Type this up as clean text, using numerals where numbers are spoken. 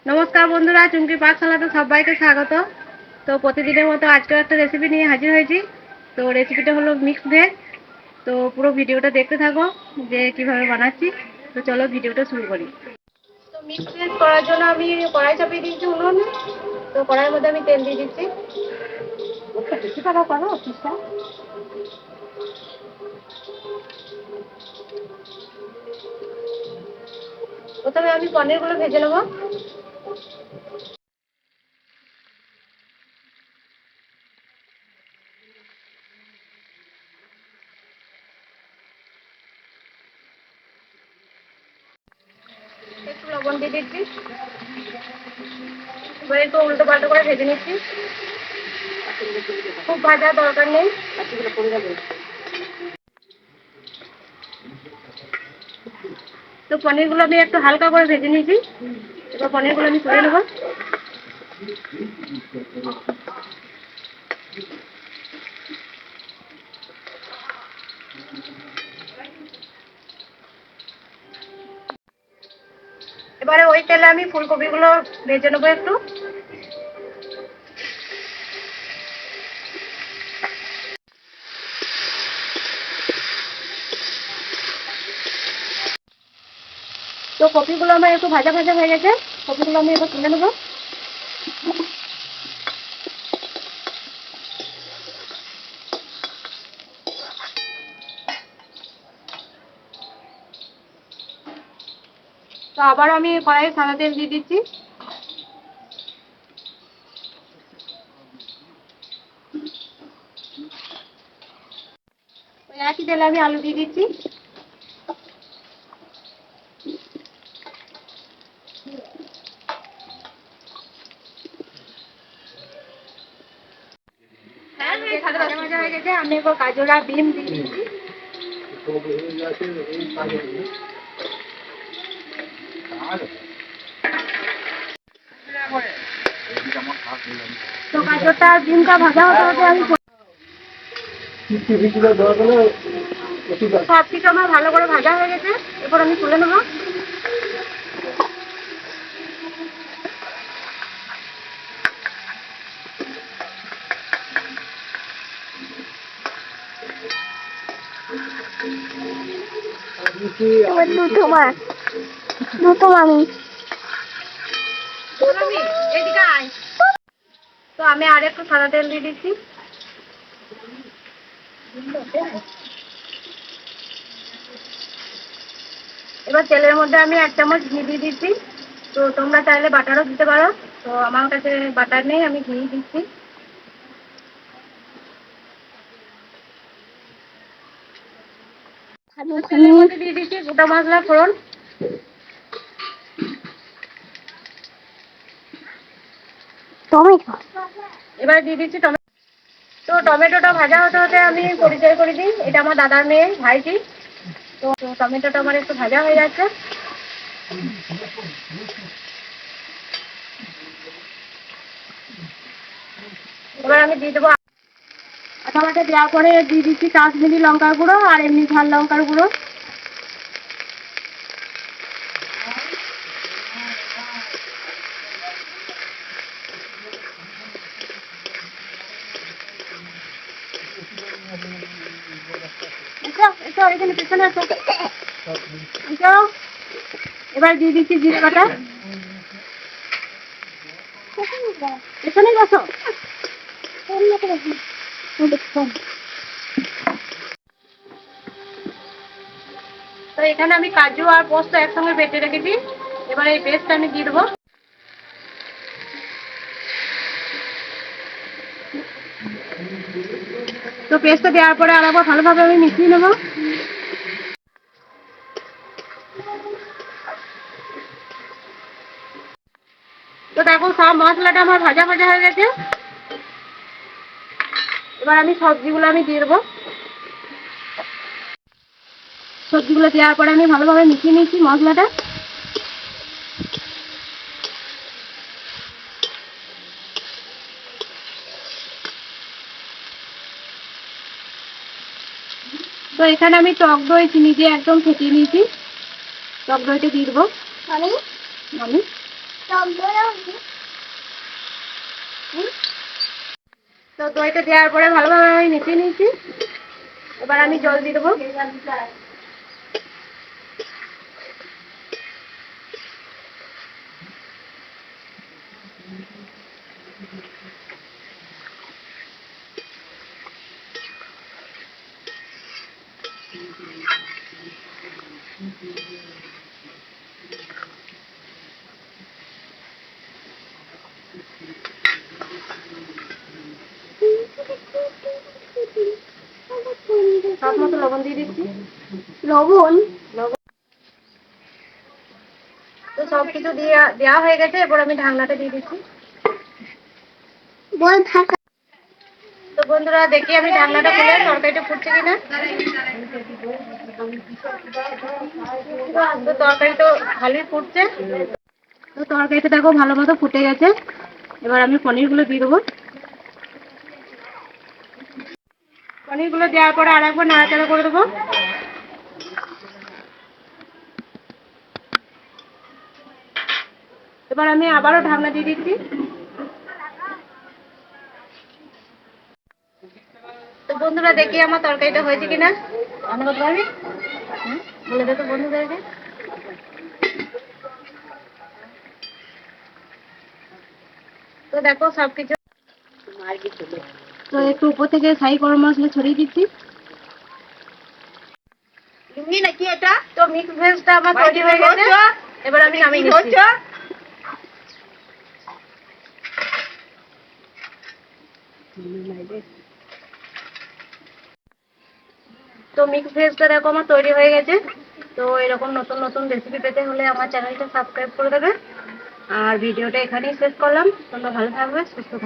নমস্কার বন্ধুরা, চুমকি পাকশালাতে সবাইকে স্বাগত। তো প্রতিদিনের মতো আজকেও একটা রেসিপি নিয়ে হাজির হয়েছি। তো রেসিপিটা হলো মিক্স ভেজ। তো পুরো ভিডিওটা দেখতে থাকো যে কিভাবে বানাচ্ছি। তো চলো ভিডিওটা শুরু করি। তো মিক্স ভেজ করার জন্য আমি কড়াই চাপিয়ে দিয়েছি উনুনে। তো কড়াইয়ের মধ্যে আমি তেল দিয়ে দিচ্ছি। বেশি টাকা করো পিসটা। প্রথমে আমি পনিরগুলো ভেজে নেবো। একটু লবণ দিয়ে দিচ্ছি। এবার একটু উল্টো পাল্টো করে ভেজে নিচ্ছি। খুব ভাজার দরকার নেই। তো পনিরগুলো আমি একটু হালকা করে ভেজে নিয়েছি। এবার পনিরগুলো আমি তুলে নেবো। এবারে ওই তেলে আমি ফুলকপিগুলো ভেজে নেবো একটু। তো কপিগুলো আমার একটু ভাজা ভাজা হয়ে গেছে। কপিগুলো আমি এবার তুলে নেবো। তো আবার আমি কড়াইয়ে সাদা তেল দিয়ে দিচ্ছি। ওই একই তেলে আমি আলু দিয়ে দিচ্ছি। ভাজা ভাজা হয়ে গেছে। আমি এবার গাজর আর বিন দিয়ে দিচ্ছি। তো গাজরটা আর বিনটা ভাজা হতে হতে আমি সব কিছু আমার ভালো করে ভাজা হয়ে গেছে। এরপর আমি তুলে নেবো। তো আমি আর একটু সাদা তেল দিয়ে দিচ্ছি। এবার তেলের মধ্যে আমি 1 চামচ ঘি দিয়ে দিচ্ছি। তো তোমরা চাইলে বাটারও দিতে পারো। তো আমার কাছে বাটার নেই, আমি ঘি দিচ্ছি। তেলের মধ্যে দিয়ে দিচ্ছি গোটা মশলা ফোড়ন। এবার দিয়ে দিচ্ছি টমেটো। তো টমেটোটা ভাজা হতে হতে আমি পরিচয় করে দিই, এটা আমার দাদার মেয়ে ভাইজি। তো টমেটোটা আমার একটু ভাজা হয়ে যাচ্ছে। এবার আমি দিয়ে দেবো টমেটো দেওয়ার পরে দিয়ে দিচ্ছি কাশ্মীরি লঙ্কার গুঁড়ো আর এমনি ঝাল লঙ্কার গুঁড়ো। এবার দিয়ে দিচ্ছি জিরে বাটা। এখানে বসো। তো এখানে আমি কাজু আর পোস্ত একসঙ্গে বেটে রেখেছি। এবার এই পেস্টটা আমি দিয়ে দেবো। তো পেস্টটা দেওয়ার পরে আরেকবার ভালোভাবে আমি মিশিয়ে নেবো। তো দেখো সব মশলাটা আমার ভাজা ভাজা হয়ে গেছে। এবার আমি সবজিগুলো আমি দিয়ে দেবো। সবজিগুলো দেওয়ার পরে আমি ভালোভাবে মিশিয়ে নিচ্ছি মশলাটা। তো এখানে আমি টক দই চিনি দিয়ে একদম ফেটিয়ে নিয়েছি। টক দইটা দিয়ে দেবো। আমি তো দইটা দেওয়ার পরে ভালোভাবে আমি মিশিয়ে নিয়েছি। এবার আমি জল দিয়ে দেবো। সব মতো লবণ দিয়ে দিচ্ছি। লবণ তো সব কিছু দেওয়া হয়ে গেছে। এবার আমি ঢাকনাটা দিয়ে দিচ্ছি। তো বন্ধুরা দেখি আমি ঢাকনাটা খুলে তরকারিটা ফুটছে কিনা। তো তরকারি তো ভালোই ফুটছে। তো তরকারিটা দেখো ভালো মতো ফুটে গেছে। এবার আমি পনিরগুলো দিয়ে দেবো। পনিরগুলো দেওয়ার পরে আর একবার নাড়াচাড়া করে দেবো। এবার আমি আবারও ঢাকনা দিয়ে দিচ্ছি। তো বন্ধুরা দেখি আমার তরকারিটা হয়েছে কিনা। রান্না করতে পারবি? বলে দে তো বন্ধুদেরকে। তো দেখো সবকিছু তো একটু উপর থেকে শাহি গরম মশলা ছড়িয়ে দিচ্ছি। নাকি এটা তো মিক্স ভেজটা আমার তৈরি হয়ে গেছে। এবার আমি নামিয়ে নিচ্ছি। তো মিক্স ভেজটা দেখো আমার তৈরি হয়ে গেছে। তো এরকম নতুন নতুন রেসিপি পেতে হলে আমার চ্যানেলটা সাবস্ক্রাইব করে দেবে। আর ভিডিওটা এখানেই শেষ করলাম। তোমরা ভালো থাকবে, সুস্থ থাকবে।